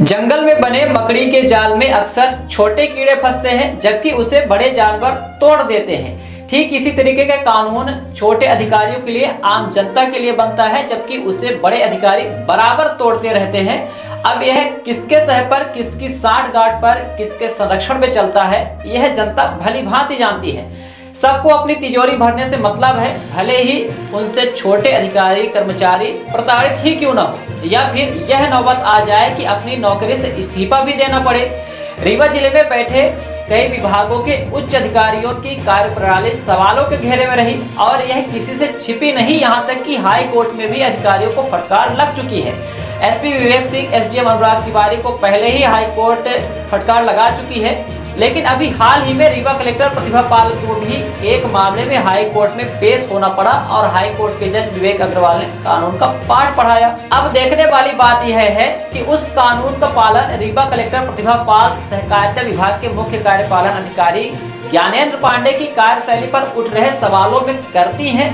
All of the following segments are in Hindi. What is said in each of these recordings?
जंगल में बने मकड़ी के जाल में अक्सर छोटे कीड़े फंसते हैं, जबकि उसे बड़े जानवर तोड़ देते हैं। ठीक इसी तरीके का कानून छोटे अधिकारियों के लिए, आम जनता के लिए बनता है, जबकि उसे बड़े अधिकारी बराबर तोड़ते रहते हैं। अब यह किसके सह पर, किसकी साठ गांठ पर, किसके संरक्षण में चलता है, यह जनता भली भांति जानती है। सबको अपनी तिजोरी भरने से मतलब है, भले ही उनसे छोटे अधिकारी कर्मचारी प्रताड़ित ही क्यों न हो, या फिर यह नौबत आ जाए कि अपनी नौकरी से इस्तीफा भी देना पड़े। रीवा जिले में बैठे कई विभागों के उच्च अधिकारियों की कार्यप्रणाली सवालों के घेरे में रही और यह किसी से छिपी नहीं। यहाँ तक कि हाई कोर्ट में भी अधिकारियों को फटकार लग चुकी है। एसपी विवेक सिंह, एसडीएम अनुराग तिवारी को पहले ही हाई कोर्ट फटकार लगा चुकी है, लेकिन अभी हाल ही में रीवा कलेक्टर प्रतिभा पाल को भी एक मामले में हाई कोर्ट में पेश होना पड़ा और हाई कोर्ट के जज विवेक अग्रवाल ने कानून का पाठ पढ़ाया। अब देखने वाली बात यह है कि उस कानून का पालन रीवा कलेक्टर प्रतिभा पाल सहकारिता विभाग के मुख्य कार्यपालन अधिकारी ज्ञानेंद्र पांडे की कार्यशैली पर उठ रहे सवालों में करती हैं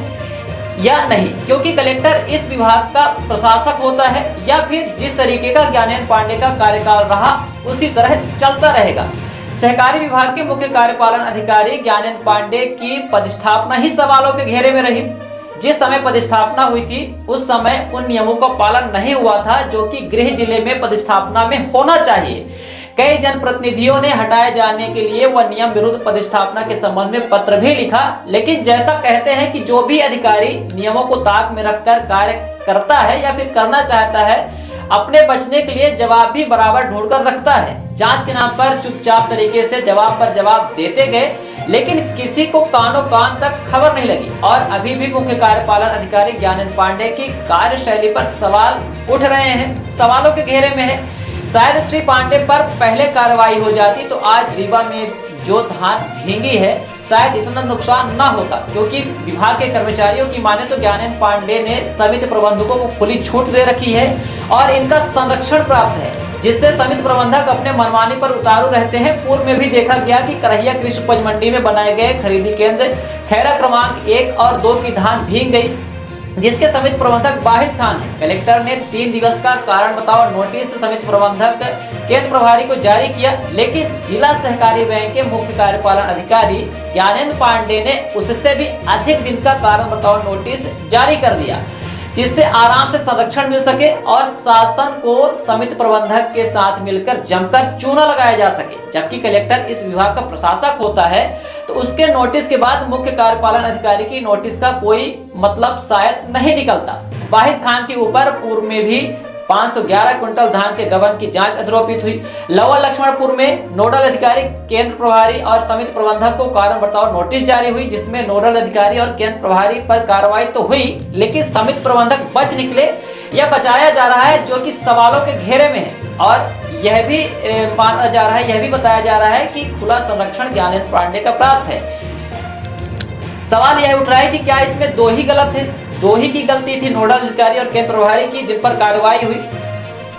या नहीं, क्योंकि कलेक्टर इस विभाग का प्रशासक होता है, या फिर जिस तरीके का ज्ञानेंद्र पांडे का कार्यकाल रहा उसी तरह चलता रहेगा। सहकारी विभाग के मुख्य कार्यपालन अधिकारी ज्ञानेंद्र पांडे की पदस्थापना ही सवालों के घेरे में रही। जिस समय पदस्थापना हुई थी उस समय उन नियमों का पालन नहीं हुआ था जो कि गृह जिले में पदस्थापना में होना चाहिए। कई जनप्रतिनिधियों ने हटाए जाने के लिए वह नियम विरुद्ध पदस्थापना के संबंध में पत्र भी लिखा, लेकिन जैसा कहते हैं कि जो भी अधिकारी नियमों को ताक में रखकर कार्य करता है या फिर करना चाहता है, अपने बचने के लिए जवाब भी बराबर ढूंढकर रखता है। जांच के नाम पर चुपचाप तरीके से जवाब पर जवाब देते गए, लेकिन किसी को कानों कान तक खबर नहीं लगी और अभी भी मुख्य कार्यपालन अधिकारी ज्ञानेंद्र पांडे की कार्यशैली पर सवाल उठ रहे हैं, सवालों के घेरे में है। शायद श्री पांडे पर पहले कार्रवाई हो जाती तो आज रीवा में जो धान भींगी है शायद इतना नुकसान न होता, क्योंकि विभाग के कर्मचारियों की माने तो ज्ञानेंद्र पांडे ने समिति प्रबंधकों को खुली छूट दे रखी है और इनका संरक्षण प्राप्त है, जिससे समिति प्रबंधक अपने मनमानी पर उतारू रहते हैं। पूर्व में भी देखा गया कि करहिया कृषि उपज मंडी में बनाए गए खरीदी केंद्र खैरा क्रमांक 1 और 2 की धान भीग गई, जिसके समिति प्रबंधक वाहिद खान है। कलेक्टर ने 3 दिवस का कारण बताओ नोटिस समिति प्रबंधक केंद्र प्रभारी को जारी किया, लेकिन जिला सहकारी बैंक के मुख्य कार्यपालन अधिकारी ज्ञानेंद्र पांडे ने उससे भी अधिक दिन का कारण बताओ नोटिस जारी कर दिया, जिससे आराम से संरक्षण मिल सके और शासन को समिति प्रबंधक के साथ मिलकर जमकर चूना लगाया जा सके। जबकि कलेक्टर इस विभाग का प्रशासक होता है तो उसके नोटिस के बाद मुख्य कार्यपालन अधिकारी की नोटिस का कोई मतलब शायद नहीं निकलता। वाहिद खान के ऊपर पूर्व में भी 511 क्विंटल धान के गबन की जांच आरोपित हुई। लोअर लक्ष्मणपुर में नोडल अधिकारी केंद्र प्रभारी और समिति प्रबंधक को कारण बताओ नोटिस जारी हुई, जिसमें नोडल अधिकारी और केंद्र प्रभारी पर कार्रवाई तो हुई, लेकिन समिति प्रबंधक बच निकले या बचाया जा रहा है, जो कि सवालों के घेरे में है। और यह भी माना जा रहा है, यह भी बताया जा रहा है कि खुला संरक्षण ज्ञानेंद्र पांडे का प्राप्त है। सवाल यह उठ रहा है कि क्या इसमें दो ही गलत है, दो ही की गलती थी, नोडल अधिकारी और केंद्र प्रभारी की, जिन पर कार्रवाई हुई।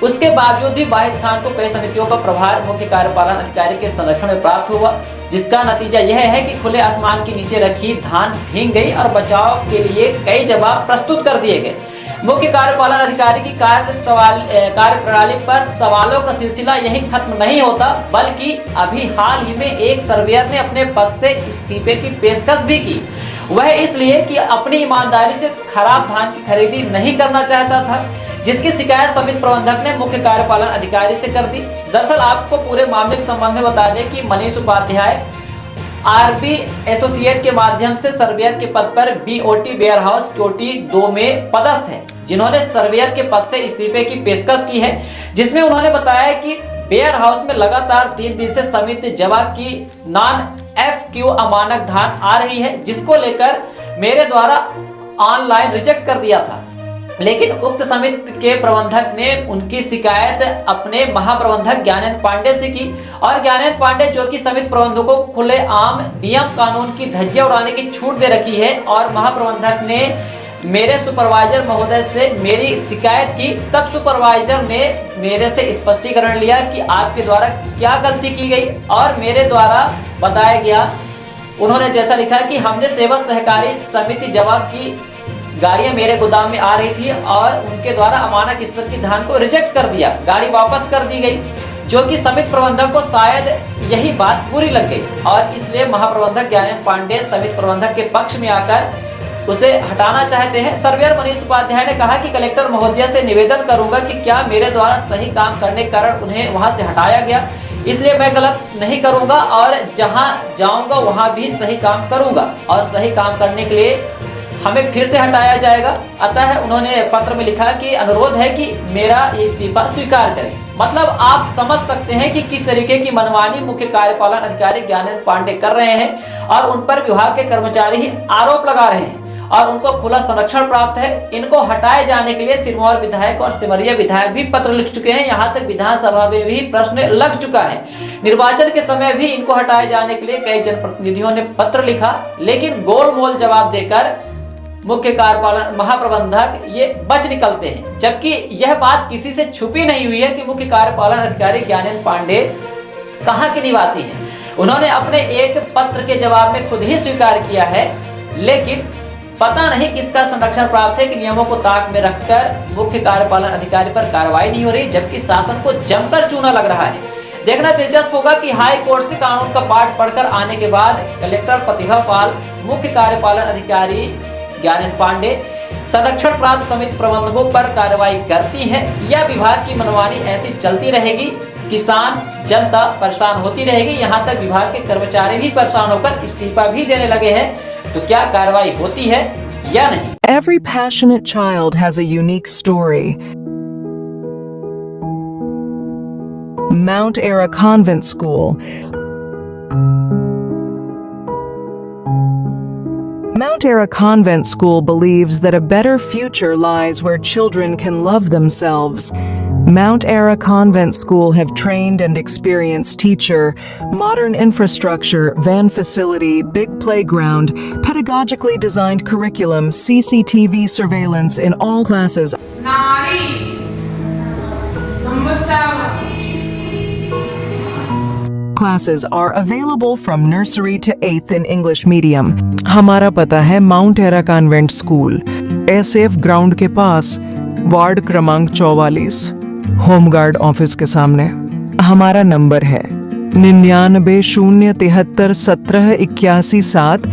उसके बावजूद भी वाहिद खान को कई समितियों का प्रभार मुख्य कार्यपालन अधिकारी के संरक्षण में प्राप्त हुआ, जिसका नतीजा यह है कि खुले आसमान के नीचे रखी धान भीग गई और बचाव के लिए कई जवाब प्रस्तुत कर दिए गए। मुख्य कार्यपालन अधिकारी की कार्यप्रणाली पर सवालों का सिलसिला यही खत्म नहीं होता, बल्कि अभी हाल ही में एक सर्वेयर ने अपने पद से इस्तीफे की पेशकश भी की। वह इसलिए कि अपनी ईमानदारी से खराब धान की खरीदी नहीं करना चाहता था, जिसकी शिकायत समिति प्रबंधक ने मुख्य कार्यपालन अधिकारी से कर दी। दरअसल आपको पूरे मामले के संबंध में बता दें कि मनीष उपाध्याय आरबी एसोसिएट के माध्यम से सर्वेयर के पद पर बीओटी वेयर हाउस कोटी 2 में पदस्थ है, जिन्होंने सर्वेयर के पद से इस्तीफे की पेशकश की है, जिसमें उन्होंने बताया कि वेयर हाउस में लगातार 3 दिन से समिति जवा की नॉन FQ अमानक धान आ रही है, जिसको लेकर मेरे द्वारा ऑनलाइन रिजेक्ट कर दिया था, लेकिन उक्त समिति के प्रबंधक ने उनकी शिकायत अपने महाप्रबंधक ज्ञानेंद्र पांडे से की और ज्ञानेंद्र पांडे, जो कि समिति प्रबंधकों को खुले आम नियम कानून की धज्जियां उड़ाने की छूट दे रखी है, और महाप्रबंधक ने मेरे सुपरवाइजर महोदय से मेरी शिकायत की, तब सुपरवाइजर ने मेरे से स्पष्टीकरण लिया कि आपके द्वारा क्या गलती की गई और मेरे द्वारा बताया गया। उन्होंने जैसा लिखा कि हमने सेवा सहकारी समिति जवा की गाड़ियां मेरे गोदाम में आ रही थी और उनके द्वारा अमानक स्तर की धान को रिजेक्ट कर दिया, गाड़ी वापस कर दी गई, जो कि समिति प्रबंधक को शायद यही बात बुरी लग गई और इसलिए महाप्रबंधक ज्ञानेंद्र पांडे समिति प्रबंधक के पक्ष में आकर उसे हटाना चाहते हैं। सर्वेयर मनीष उपाध्याय ने कहा कि कलेक्टर महोदया से निवेदन करूंगा कि क्या मेरे द्वारा सही काम करने के कारण उन्हें वहां से हटाया गया, इसलिए मैं गलत नहीं करूंगा और जहां जाऊंगा वहां भी सही काम करूंगा और सही काम करने के लिए हमें फिर से हटाया जाएगा। अतः उन्होंने पत्र में लिखा कि अनुरोध है कि मेरा ये इस्तीफा स्वीकार करें। मतलब आप समझ सकते हैं कि किस तरीके की मनमानी मुख्य कार्यपालन अधिकारी ज्ञानेंद्र पांडे कर रहे हैं और उन पर विभाग के कर्मचारी ही आरोप लगा रहे हैं और उनको खुला संरक्षण प्राप्त है। इनको हटाए जाने के लिए सिरमौर विधायक और सिमरिया विधायक भी पत्र लिख चुके हैं, यहाँ तक विधानसभा में भी प्रश्न लग चुका है। निर्वाचन के समय भी इनको हटाए जाने के लिए कई जनप्रतिनिधियों ने पत्र लिखा, लेकिन गोलमोल जवाब देकर मुख्य कार्यपालन महाप्रबंधक ये बच निकलते हैं, जबकि यह बात किसी से छुपी नहीं हुई है कि मुख्य कार्यपालन अधिकारी ज्ञानेंद्र पांडे कहाँ के निवासी हैं। उन्होंने अपने एक पत्र के जवाब में खुद ही स्वीकार किया है, लेकिन पता नहीं किसका संरक्षण प्राप्त है कि नियमों को ताक में रखकर मुख्य कार्यपालन अधिकारी पर कार्रवाई नहीं हो रही, जबकि शासन को जमकर चूना लग रहा है। देखना दिलचस्प होगा कि हाई कोर्ट से कानून का पाठ पढ़कर आने के बाद कलेक्टर प्रतिभा पाल, मुख्य कार्यपालन अधिकारी ज्ञानेंद्र पांडे संरक्षण प्राप्त समिति प्रबंधकों पर कार्रवाई करती है या विभाग की मनमानी ऐसी चलती रहेगी, किसान जनता परेशान होती रहेगी, यहाँ तक विभाग के कर्मचारी भी परेशान होकर इस्तीफा भी देने लगे हैं। तो क्या कार्रवाई होती है या नहीं? Every passionate child has a unique story. Mount Ara Convent School. Mount Ara Convent School believes that a better future lies where children can love themselves. Mount Ara Convent School have trained and experienced teacher, modern infrastructure, van facility, big playground, pedagogically designed curriculum, CCTV surveillance in all classes. Classes are available from nursery to 8th in English medium. हमारा पता है mount era convent school, SF ground के पास, वार्ड क्रमांक 44, होमगार्ड ऑफिस के सामने। हमारा नंबर है 99 073 17 81 7।